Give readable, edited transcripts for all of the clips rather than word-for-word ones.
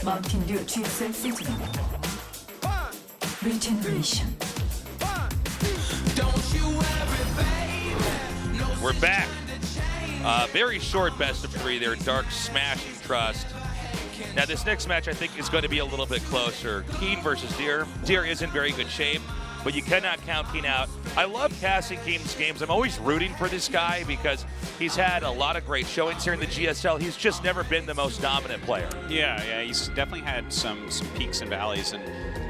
마운틴듀 GSL 시즌 리제너레이션. We're back. Very short best of 3 there. Dark Smash and Trust. Now this next match I think is going to be a little bit closer. KeeN versus Deer. Deer is in very good shape, but you cannot count KeeN out. I love casting KeeN's games. I'm always rooting for this guy because he's had a lot of great showings here in the GSL. He's just never been the most dominant player. Yeah, he's definitely had some peaks and valleys, and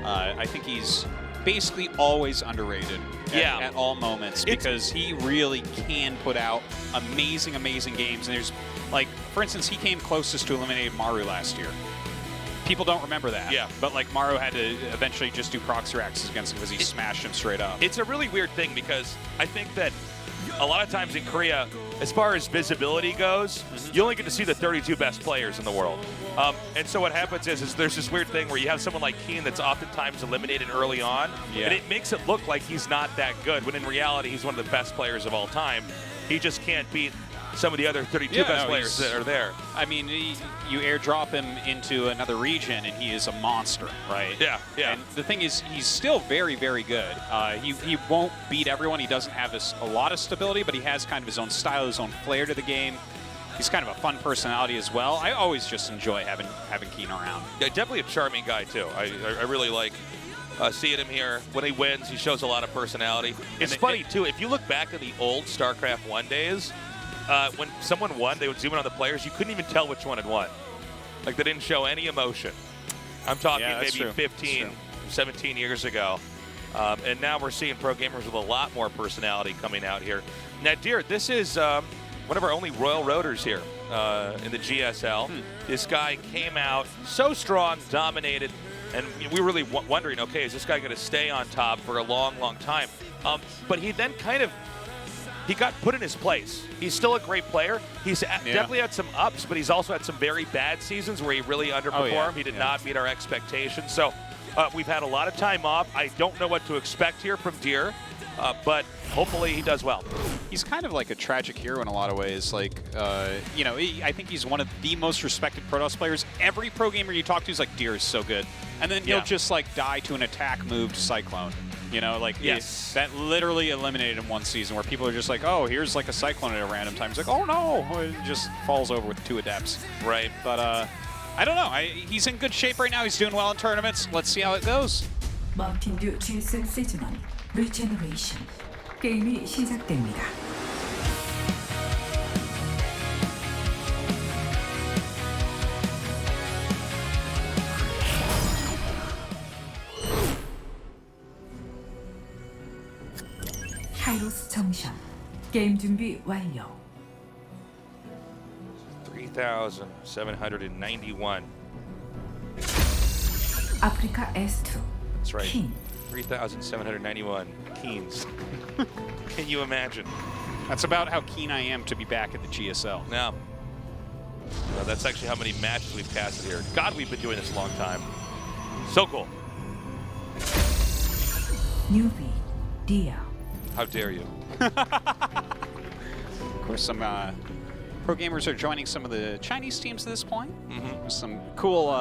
I think he's basically always underrated at all moments because he really can put out amazing games. And there's, like, for instance, he came closest to eliminating Maru last year. People don't remember that. Yeah. But, like, Maru had to eventually just do proxy racks against him because he smashed him straight up. It's a really weird thing because I think that a lot of times in Korea, as far as visibility goes, you only get to see the 32 best players in the world. And so what happens is there's this weird thing where you have someone like KeeN that's oftentimes eliminated early on, and it makes it look like he's not that good, when in reality he's one of the best players of all time. He just can't beat some of the other 32 best players that are there. I mean, you airdrop him into another region, and he is a monster, right? Yeah. And the thing is, he's still very good. He won't beat everyone. He doesn't have a lot of stability, but he has kind of his own style, his own flair to the game. He's kind of a fun personality as well. I always just enjoy having KeeN around. Yeah, definitely a charming guy, too. I really like seeing him here. When he wins, he shows a lot of personality. It's funny, too, if you look back at the old StarCraft 1 days, when someone won, they would zoom in on the players. You couldn't even tell which one had won. Like, they didn't show any emotion. I'm talking maybe 15, 17 years ago. And now we're seeing pro gamers with a lot more personality coming out here. Now, Deer, this is one of our only Royal Roaders here in the GSL. This guy came out so strong, dominated, and we were really wondering, okay, is this guy going to stay on top for a long time? But he then he got put in his place. He's still a great player. He's definitely had some ups, but he's also had some very bad seasons where he really underperformed. He did not meet our expectations. So we've had a lot of time off. I don't know what to expect here from Deer, but hopefully he does well. He's kind of like a tragic hero in a lot of ways. Like, you know, I think he's one of the most respected Protoss players. Every pro gamer you talk to is like, Deer is so good. And then he'll just like die to an attack moved Cyclone. You know, like that literally eliminated him one season where people are just like, oh, here's like a Cyclone at a random time. It's like, oh no, it just falls over with 2 Adepts. Right. But I don't know. He's in good shape right now. He's doing well in tournaments. Let's see how it goes. 마운틴듀 GSL 시즌 리제너레이션. 게임이 시작됩니다. 카이로스 정션. 게임 준비 완료. 3,791. 아프리카 S2. That's right. KeeN. 3,791 KeeNs. Can you imagine? That's about how keen I am to be back at the GSL. No. Well, that's actually how many matches we've casted here. God, we've been doing this a long time. So cool. Newbie. Dia. How dare you? Of course, some pro gamers are joining some of the Chinese teams at this point. Some cool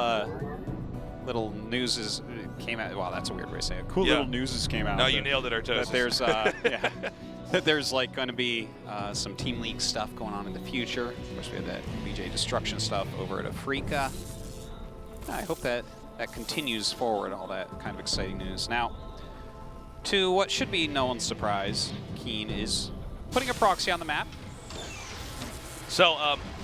little newses came out. Wow, that's a weird way to say it. Cool little newses came out. No, you nailed it, Artosis. That there's that there's like going to be some Team League stuff going on in the future. Of course, we had that BJ Destruction stuff over at Africa. I hope that continues forward, all that kind of exciting news. Now, to what should be no one's surprise, KeeN is putting a proxy on the map. So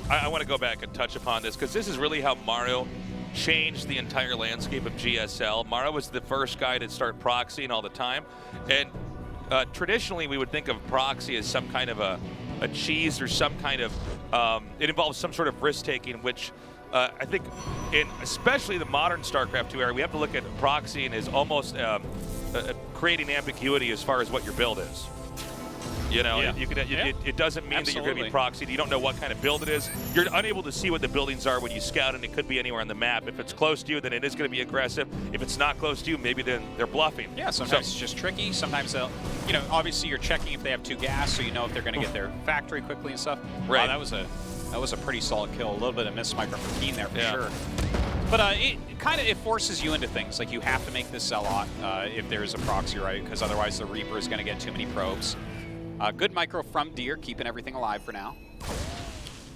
I want to go back and touch upon this because this is really how Mario changed the entire landscape of GSL. Mario was the first guy to start proxying all the time, and traditionally we would think of proxy as some kind of a cheese or some kind of it involves some sort of risk taking, which I think in especially the modern StarCraft 2 era, we have to look at proxying as almost creating ambiguity as far as what your build is. You know, it doesn't mean that you're going to be proxied. You don't know what kind of build it is. You're unable to see what the buildings are when you scout, and it could be anywhere on the map. If it's close to you, then it is going to be aggressive. If it's not close to you, maybe then they're bluffing. Yeah, sometimes it's just tricky. Sometimes they'll, you know, obviously you're checking if they have 2 gas, so you know if they're going to get their factory quickly and stuff. Right. Wow, that was a pretty solid kill. A little bit of miss micro for KeeN there for sure. But it forces you into things. Like, you have to make this sell out if there's a proxy, right? Because otherwise the Reaper is going to get too many probes. Good micro from Deer, keeping everything alive for now.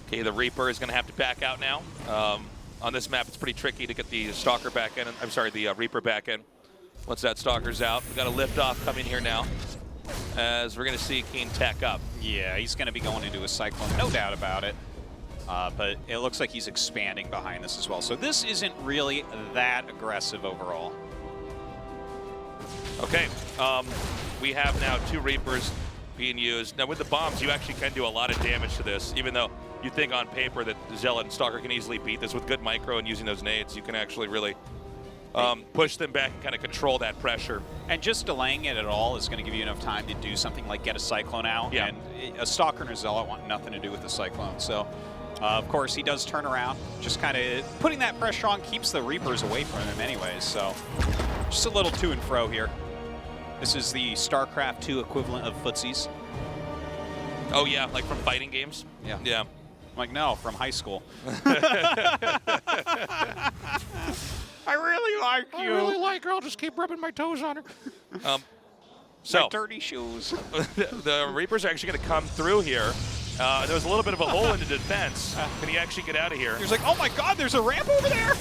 Okay, the Reaper is going to have to back out now. On this map, it's pretty tricky to get the Stalker back in. I'm sorry, the Reaper back in. Once that Stalker's out, we've got a liftoff coming here now, as we're going to see KeeN tack up. Yeah, he's going to be going into a Cyclone, no doubt about it. But it looks like he's expanding behind this as well. So this isn't really that aggressive overall. Okay, we have now 2 Reapers being used. Now with the bombs, you actually can do a lot of damage to this, even though you think on paper that Zealot and Stalker can easily beat this. With good micro and using those nades, you can actually really push them back and kind of control that pressure. And just delaying it at all is going to give you enough time to do something like get a Cyclone out. Yeah. And a Stalker and a Zealot want nothing to do with the Cyclone. So, of course, he does turn around. Just kind of putting that pressure on keeps the Reapers away from him anyways. So, just a little to and fro here. This is the StarCraft 2 equivalent of footsies. Oh yeah, like from fighting games? Yeah. Yeah. I'm like, no, from high school. I really like you. I really like her. I'll just keep rubbing my toes on her. So my dirty shoes. the Reapers are actually going to come through here. There was a little bit of a hole in the defense. Can he actually get out of here? He's like, oh my God, there's a ramp over there.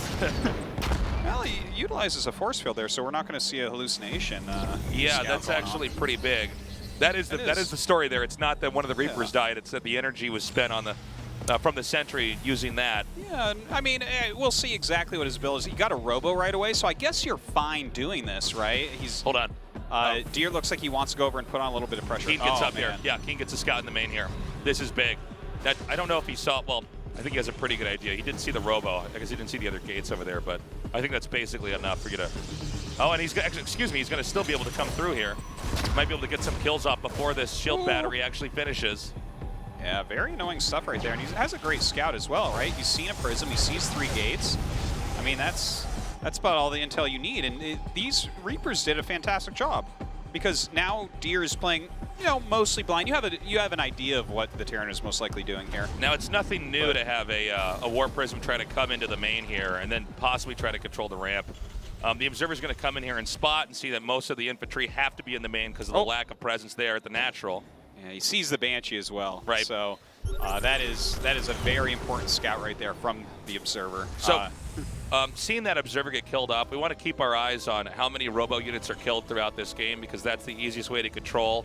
Well, he utilizes a force field there, so we're not going to see a hallucination. Yeah, that's actually pretty big. That is the story there. It's not that one of the Reapers died. It's that the energy was spent on the from the Sentry using that. Yeah, I mean, we'll see exactly what his build is. He got a Robo right away, so I guess you're fine doing this, right? He's Hold on. Deer looks like he wants to go over and put on a little bit of pressure. KeeN gets up here. Yeah, KeeN gets a scout in the main here. This is big. That I don't know if he saw. Well, I think he has a pretty good idea. He didn't see the Robo. I guess he didn't see the other gates over there, but I think that's basically enough for you to. Oh, and he's going to, excuse me, he's going to still be able to come through here. Might be able to get some kills off before this shield battery actually finishes. Yeah, very annoying stuff right there. And he has a great scout as well, right? He's seen a prism, he sees 3 gates. I mean, that's about all the intel you need. And these Reapers did a fantastic job, because now Deer is playing, mostly blind. You have an idea of what the Terran is most likely doing here. Now, it's nothing new to have a War Prism try to come into the main here and then possibly try to control the ramp. The Observer's going to come in here and spot and see that most of the infantry have to be in the main because of the lack of presence there at the natural. Yeah, he sees the Banshee as well. Right. So that is a very important scout right there from the Observer. So seeing that Observer get killed off, we want to keep our eyes on how many Robo units are killed throughout this game, because that's the easiest way to control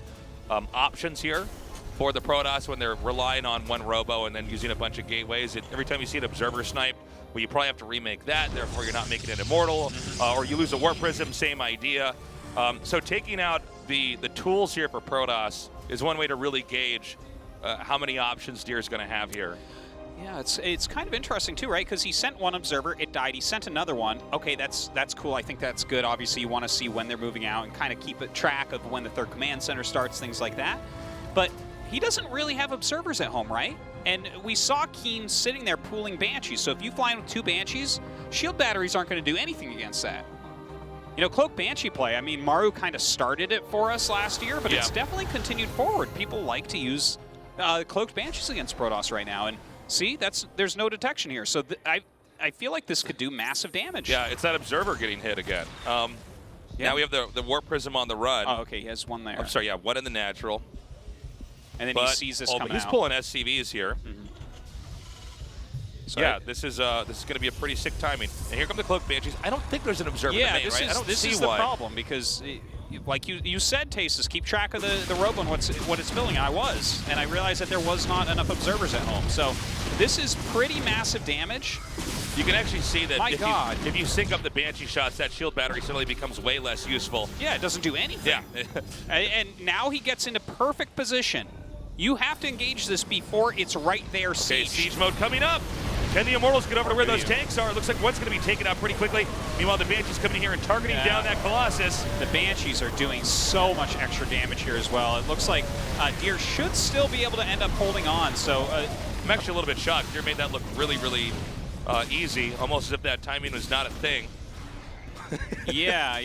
options here for the Protoss when they're relying on one Robo and then using a bunch of gateways. Every time you see an Observer snipe, well, you probably have to remake that, therefore you're not making it immortal, or you lose a War Prism, same idea. So taking out the tools here for Protoss is one way to really gauge how many options Deer's going to have here. Yeah, it's kind of interesting too, right? Because he sent one Observer, it died. He sent another one. Okay, that's cool. I think that's good. Obviously, you want to see when they're moving out and kind of keep a track of when the 3rd Command Center starts, things like that. But he doesn't really have Observers at home, right? And we saw KeeN sitting there pooling Banshees. So if you fly in with 2 Banshees, shield batteries aren't going to do anything against that. Cloak Banshee play, I mean, Maru kind of started it for us last year, but it's definitely continued forward. People like to use Cloaked Banshees against Protoss right now. And see, there's no detection here. So I feel like this could do massive damage. Yeah, it's that Observer getting hit again. Now we have the War Prism on the run. Oh, okay, he has one there. I'm sorry, yeah, one in the natural. And then he sees this coming but he's out. pulling SCVs here. So yeah, this is going to be a pretty sick timing. And here come the Cloak Banshees. I don't think there's an Observer in the main, right? I don't see this is the problem, because like you said, Tasis, keep track of the Robo and what it's filling. I was, and I realized that there was not enough Observers at home. So this is pretty massive damage. You can actually see that if you sync up the Banshee shots, that shield battery suddenly becomes way less useful. Yeah, it doesn't do anything. Yeah. And now he gets into perfect position. You have to engage this before it's right there sieged. Okay, siege mode coming up. Can the Immortals get over to where those tanks are? It looks like one's going to be taken out pretty quickly. Meanwhile, the Banshee's coming in here and targeting down that Colossus. The Banshees are doing so much extra damage here as well. It looks like Deer should still be able to end up holding on. So I'm actually a little bit shocked. Deer made that look really, really easy, almost as if that timing was not a thing. Yeah.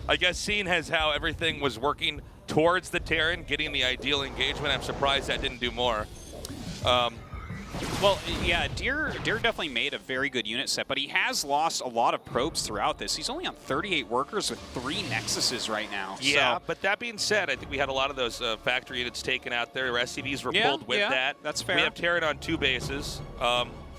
I guess seeing as how everything was working towards the Terran, getting the ideal engagement, I'm surprised that didn't do more. Well, yeah, Deer definitely made a very good unit set, but he has lost a lot of probes throughout this. He's only on 38 workers with 3 Nexuses right now. Yeah, so. but that being said, I think we had a lot of those factory units taken out there. SCVs were pulled with that. That's fair. We have Terran on 2 bases.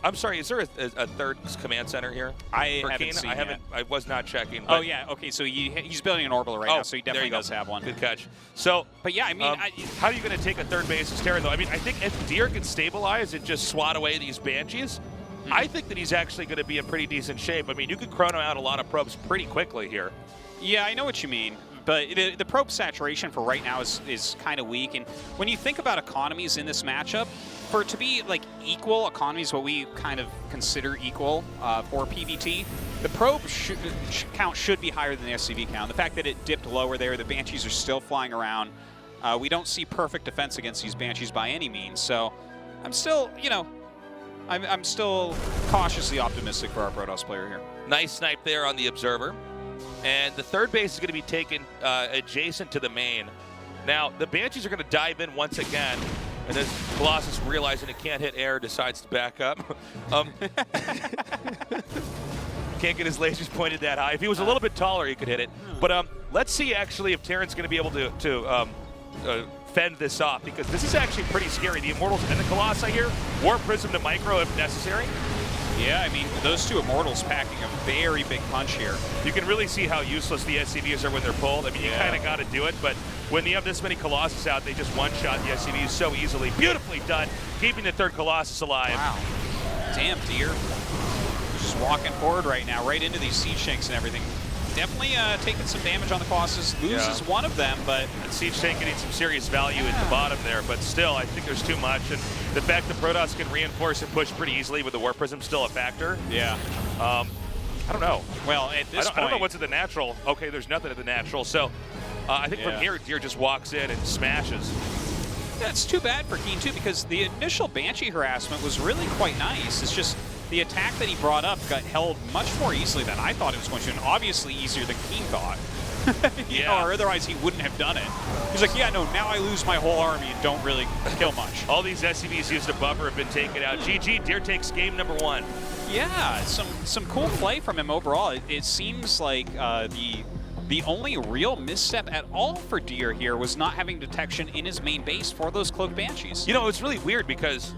I'm sorry, is there a third command center here? I for haven't KeeN? seen I haven't. yet. I was not checking. Oh yeah, okay. So he's building an orbital right now, so he definitely does have one. Good catch. So, but yeah, I mean, how are you going to take a third base as Terran though? I mean, I think if Deer can stabilize and just swat away these Banshees, I think that he's actually going to be in pretty decent shape. I mean, you could chrono out a lot of probes pretty quickly here. Yeah, I know what you mean. But the probe saturation for right now is kind of weak. And when you think about economies in this matchup, for it to be like equal economies, what we kind of consider equal for PvT, the probe count should be higher than the SCV count. The fact that it dipped lower there, the Banshees are still flying around. We don't see perfect defense against these Banshees by any means. So I'm still, you know, I'm still cautiously optimistic for our Protoss player here. Nice snipe there on the Observer. And the third base is going to be taken adjacent to the main. Now, the Banshees are going to dive in once again. And as Colossus, realizing it can't hit air, decides to back up. Can't get his lasers pointed that high. If he was a little bit taller, he could hit it. But let's see, actually, if Terran's going to be able to fend this off, because this is actually pretty scary. The Immortals and the Colossi here, Warp Prism to Micro if necessary. Yeah, I mean, those 2 Immortals packing a very big punch here. You can really see how useless the SCVs are when they're pulled. I mean, you kind of got to do it, but when you have this many Colossus out, they just one-shot the SCVs so easily. Beautifully done, keeping the third Colossus alive. Wow. Damn, Deer. Just walking forward right now, right into these siege tanks and everything. Definitely taking some damage on the Colossus. Loses one of them, but... And siege tank getting some serious value at the bottom there, but still, I think there's too much. And the fact that Protoss can reinforce and push pretty easily with the Warp Prism still a factor. Yeah. I don't know. Well, at this point... I don't know what's in the natural. Okay, there's nothing in the natural. So I think from here, Deer just walks in and smashes. Yeah, it's too bad for KeeN, too, because the initial Banshee harassment was really quite nice. It's just... the attack that he brought up got held much more easily than I thought it was going to, and obviously easier than KeeN thought. You know, or otherwise he wouldn't have done it. He's like, yeah, no, now I lose my whole army and don't really kill much. All these SCVs used a buffer have been taken out. GG, Deer takes game number 1. Yeah, some cool play from him overall. It seems like the only real misstep at all for Deer here was not having detection in his main base for those Cloaked Banshees. You know, it's really weird because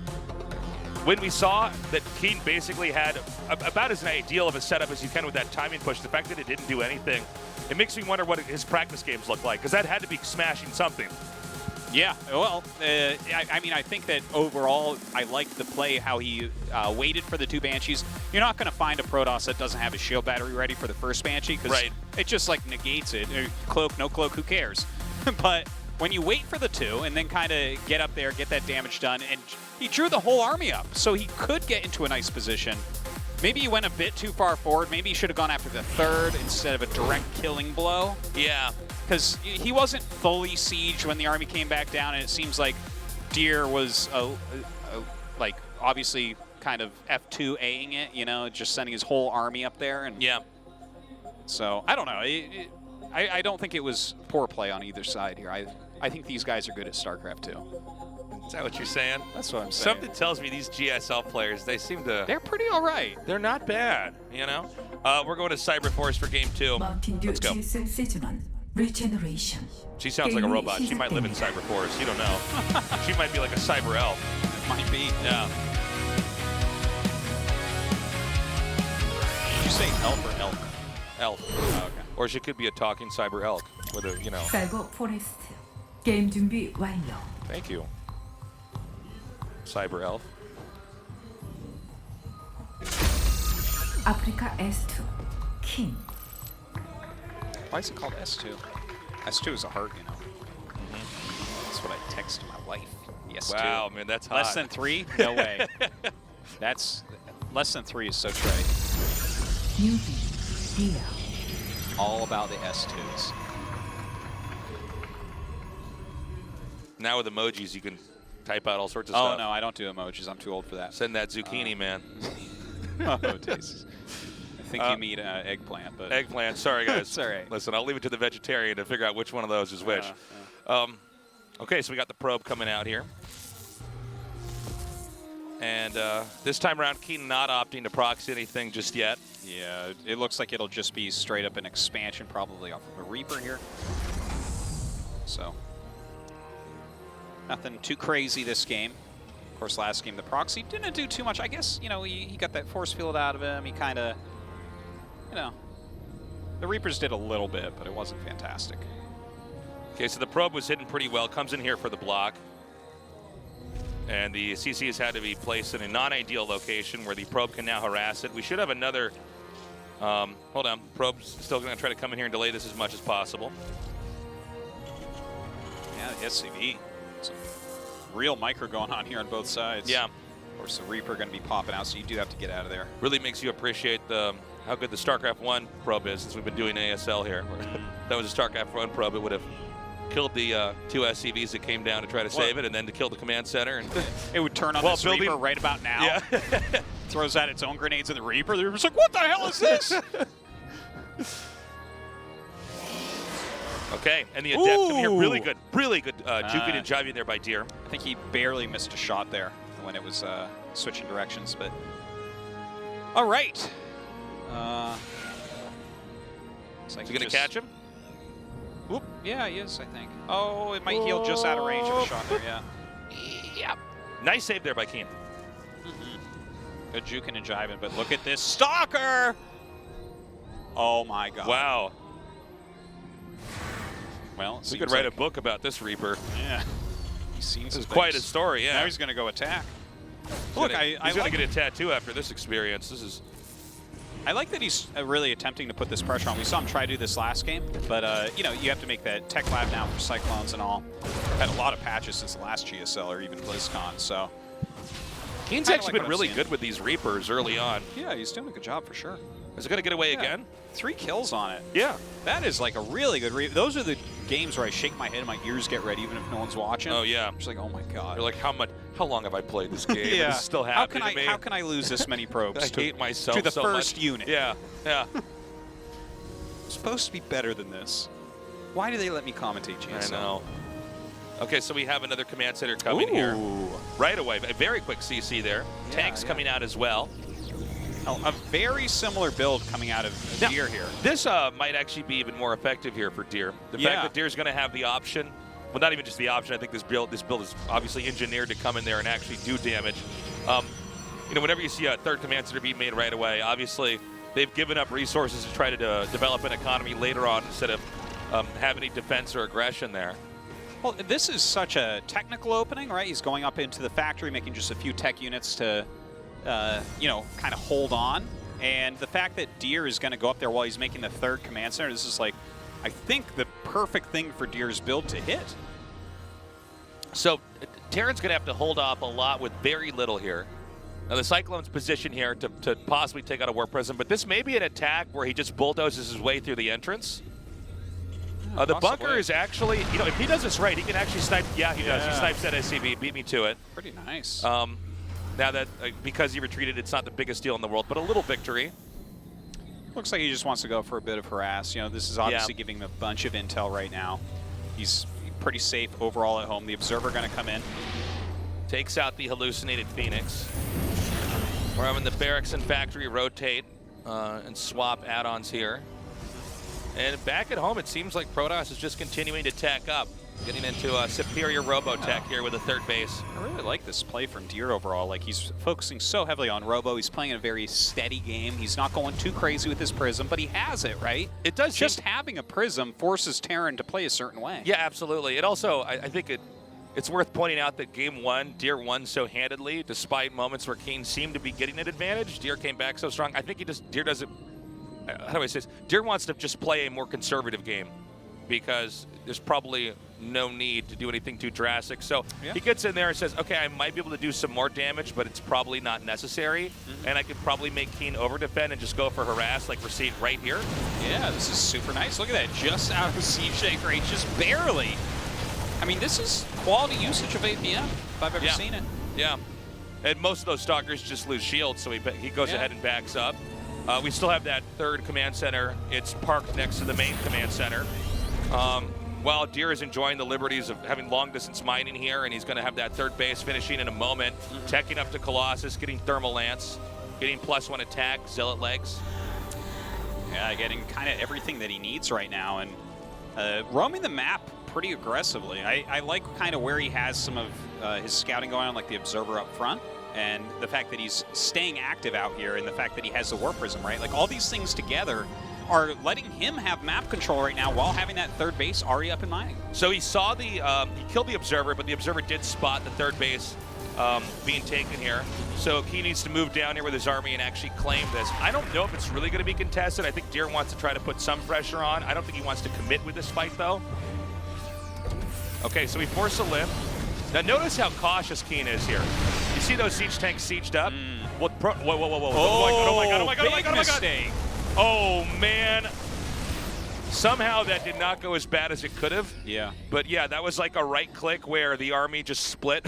when we saw that KeeN basically had about as ideal of a setup as you can with that timing push, the fact that it didn't do anything, it makes me wonder what his practice games look like, because that had to be smashing something. Yeah, well, I mean, I think that overall, I liked the play, how he waited for the 2 Banshees. You're not going to find a Protoss that doesn't have a shield battery ready for the first Banshee, because it just, like, negates it. Cloak, no cloak, who cares? But when you wait for the 2 and then kind of get up there, get that damage done, and he drew the whole army up, so he could get into a nice position. Maybe he went a bit too far forward. Maybe he should have gone after the 3rd instead of a direct killing blow. Yeah. Because he wasn't fully sieged when the army came back down, and it seems like Deer was, like, obviously kind of F2Aing it, you know, just sending his whole army up there. And so, I don't know. I don't think it was poor play on either side here. I think these guys are good at StarCraft too. Is that what you're saying? That's what I'm saying. Something tells me these GSL players, they seem to... They're pretty all right. They're not bad, you know? We're going to Cyberforce for game 2. Let's go. GSL 세준원 Regeneration. She sounds like a robot. She might live in Cyberforce. You don't know. She might be like a cyber elf. Might be. Yeah. Did you say elf or elk? Elf. Oh, okay. Or she could be a talking cyber elk with a, you know. 사이버 포레스트. 게임 준비 완료. Thank you. Cyber elf. 아프리카 S2. KeeN. Why is it called S2? S2 is a heart, you know. That's what I text my wife. Yes. Wow, man, that's hot. Less than 3? No way. That's less than 3 is so trade. Newbie. Dia. All about the S2s. Now with emojis, you can type out all sorts of Oh stuff. no, I don't do emojis. I'm too old for that. Send that zucchini, man. Oh, Jesus. I think you mean eggplant, but Eggplant. Sorry, guys. It's all right. Listen, I'll leave it to the vegetarian to figure out which one of those is which. Okay, so we got the probe coming out here. And this time around, KeeN not opting to proxy anything just yet. Yeah, it looks like it'll just be straight up an expansion, probably off of a Reaper here. So, nothing too crazy this game. Of course, last game, the proxy didn't do too much. I guess, you know, he got that force field out of him. He kind of, you know, the Reapers did a little bit, but it wasn't fantastic. Okay, so the probe was hidden pretty well. Comes in here for the block. And the CC has had to be placed in a non-ideal location where the probe can now harass it. We should have another, hold on, probe's still gonna try to come in here and delay this as much as possible. Yeah, the SCV. Some real micro going on here on both sides. Yeah. Of course, the Reaper gonna be popping out, so you do have to get out of there. Really makes you appreciate how good the StarCraft 1 probe is since we've been doing ASL here. That was a StarCraft 1 probe, it would have killed the 2 SCVs that came down to try to save it, and then to kill the command center. And it would turn on this Reaper right about now. Yeah. Throws out its own grenades at the Reaper. The Reaper's like, what the hell is this? Okay, and the Adept coming here. Really good juking and jiving there by Deer. I think he barely missed a shot there when it was switching directions, but... All right. Is he going to catch him? Whoop. Yeah, he is, I think. Oh, it might heal just out of range of a shot there, yeah. Yep. Nice save there by KeeN. Good juking and jiving, but look at this Stalker! Oh my god. Wow. Well, we could write a book about this Reaper. Yeah. He's seen this is quite a story, yeah. Now he's going to go attack. Look, he's going to get a tattoo after this experience. This is... I like that he's really attempting to put this pressure on. We saw him try to do this last game, but you know, you have to make that tech lab now for Cyclones and all. Had a lot of patches since the last GSL or even BlizzCon, so. KeeN's actually been really good with these Reapers early on. Yeah, he's doing a good job for sure. Is it going to get away again? 3 kills on it. Yeah. That is like a really good Reaper. Those are the games where I shake my head and my ears get red even if no one's watching. Oh, yeah. I'm just like, oh my god. You're like, how long have I played this game? Yeah. This is still happening to me. How can I lose this many probes? I hate myself to the so first much. unit. Yeah, yeah. It's supposed to be better than this. Why do they let me commentate GSL? I know. Okay, so we have another command center coming here right away. A very quick CC there. Yeah, Tanks coming out as well. A very similar build coming out of Deer here. This might actually be even more effective here for Deer. The fact that Deer's going to have the option, well, not even just the option. I think this build is obviously engineered to come in there and actually do damage. You know, whenever you see a third command center being made right away, obviously they've given up resources to try to develop an economy later on instead of having any defense or aggression there. Well, this is such a technical opening, right? He's going up into the factory, making just a few tech units to, you know, kind of hold on. And the fact that Deer is going to go up there while he's making the third command center, this is like, I think, the perfect thing for Deer's build to hit. So Terran's going to have to hold off a lot with very little here. Now the Cyclone's position here to possibly take out a Warp Prism, but this may be an attack where he just bulldozes his way through the entrance. The bunker is actually, you know, if he does this right, he can actually snipe. Yeah, he does. He snipes that SCV, beat me to it. Pretty nice. Now that, because he retreated, it's not the biggest deal in the world, but a little victory. Looks like he just wants to go for a bit of harass. You know, this is obviously giving him a bunch of intel right now. He's pretty safe overall at home. The Observer going to come in. Takes out the hallucinated Phoenix. We're having the Barracks and Factory rotate and swap add-ons here. And back at home, it seems like Protoss is just continuing to tack up, getting into a superior robo-tech here with a third base. I really like this play from Deer overall. Like, he's focusing so heavily on robo. He's playing a very steady game. He's not going too crazy with his Prism, but he has it, right? It does. Just having a Prism forces Terran to play a certain way. Yeah, absolutely. It also, I think it's worth pointing out that game one, Deer won so handedly, despite moments where KeeN seemed to be getting an advantage. Deer came back so strong. I think Deer does it. How do I say this? Deer wants to just play a more conservative game because there's probably no need to do anything too drastic. So he gets in there and says, okay, I might be able to do some more damage, but it's probably not necessary. And I could probably make KeeN over-defend and just go for harass like we're seeing right here. Yeah, this is super nice. Look at that, just out of siege tank range, just barely. I mean, this is quality usage of APM, if I've ever seen it. Yeah, and most of those Stalkers just lose shields, so he goes ahead and backs up. We still have that third command center. It's parked next to the main command center. while Deer is enjoying the liberties of having long-distance mining here, and he's going to have that third base finishing in a moment, teching up to Colossus, getting Thermal Lance, getting +1 attack, Zealot Legs. Yeah, getting kind of everything that he needs right now, and roaming the map pretty aggressively. I like kind of where he has some of his scouting going on, like the Observer up front, and the fact that he's staying active out here, and the fact that he has the Warp Prism, right? Like, all these things together are letting him have map control right now while having that third base already up and mining. So he saw the, he killed the Observer, but the Observer did spot the third base being taken here. So KeeN needs to move down here with his army and actually claim this. I don't know if it's really going to be contested. I think Deer wants to try to put some pressure on. I don't think he wants to commit with this fight, though. Okay, so we force a lift. Now notice how cautious KeeN is here. You see those siege tanks sieged up? Whoa, whoa, whoa, whoa, whoa. Oh my god, oh my god, oh my god, oh my god. Mistake. Oh, man. Somehow that did not go as bad as it could have. Yeah. But yeah, that was like a right click where the army just split.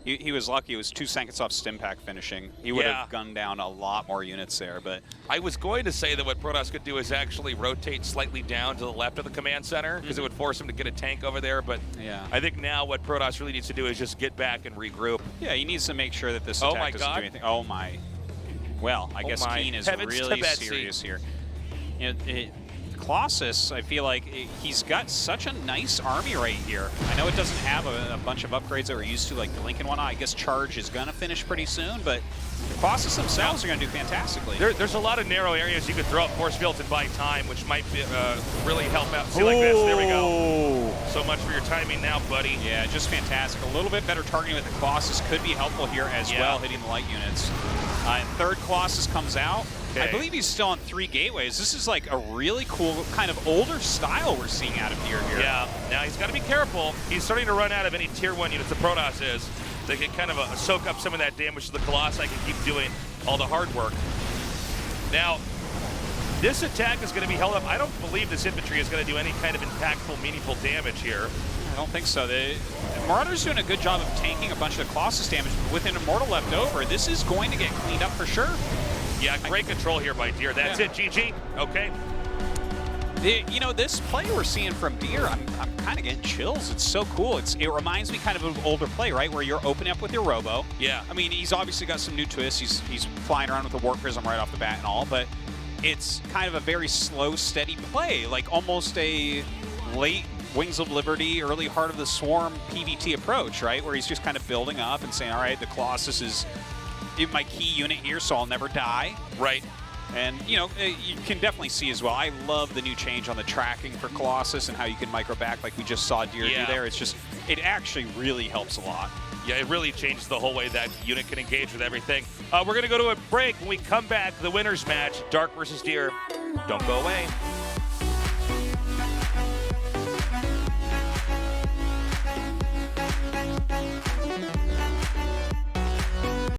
He was lucky. It was 2 seconds off stim pack finishing. He would have gunned down a lot more units there. But I was going to say that what Protoss could do is actually rotate slightly down to the left of the command center, because it would force him to get a tank over there. But yeah, I think now what Protoss really needs to do is just get back and regroup. Yeah, he needs to make sure that this attack doesn't do anything. Oh my. Well, I guess KeeN is really serious here. You know, Colossus, I feel like he's got such a nice army right here. I know it doesn't have a bunch of upgrades that we're used to, like Blink and whatnot. I guess Charge is going to finish pretty soon, but Colossus themselves are going to do fantastically. There's a lot of narrow areas you could throw up force fields and buy time, which might be, really help out. See, like this, there we go. So much for your timing now, buddy. Yeah, just fantastic. A little bit better targeting with the Colossus could be helpful here as well, hitting the light units. And third Colossus comes out. I believe he's still on 3 gateways. This is like a really cool kind of older style we're seeing out of Deer here. Yeah, now he's got to be careful. He's starting to run out of any tier 1 units. The Protoss is. They can kind of soak up some of that damage to the Colossi and keep doing all the hard work. Now, this attack is going to be held up. I don't believe this infantry is going to do any kind of impactful, meaningful damage here. I don't think so. The Marauder's doing a good job of tanking a bunch of the Colossus damage, but with an Immortal left over, this is going to get cleaned up for sure. Yeah, great control here by Deer. That's it, GG. Okay. You know, this play we're seeing from Deer, I'm kind of getting chills. It's so cool. It reminds me kind of an older play, right, where you're opening up with your Robo. Yeah. I mean, he's obviously got some new twists. He's flying around with a Warp Prism right off the bat and all, but it's kind of a very slow, steady play, like almost a late Wings of Liberty, early Heart of the Swarm PvT approach, right, where he's just kind of building up and saying, all right, the Colossus is my key unit here, so I'll never die. Right. And, you know, you can definitely see as well, I love the new change on the tracking for Colossus and how you can micro back like we just saw Deer do there. It's just, it actually really helps a lot. Yeah, it really changes the whole way that unit can engage with everything. We're going to go to a break. When we come back, the winner's match, Dark versus Deer. Don't go away.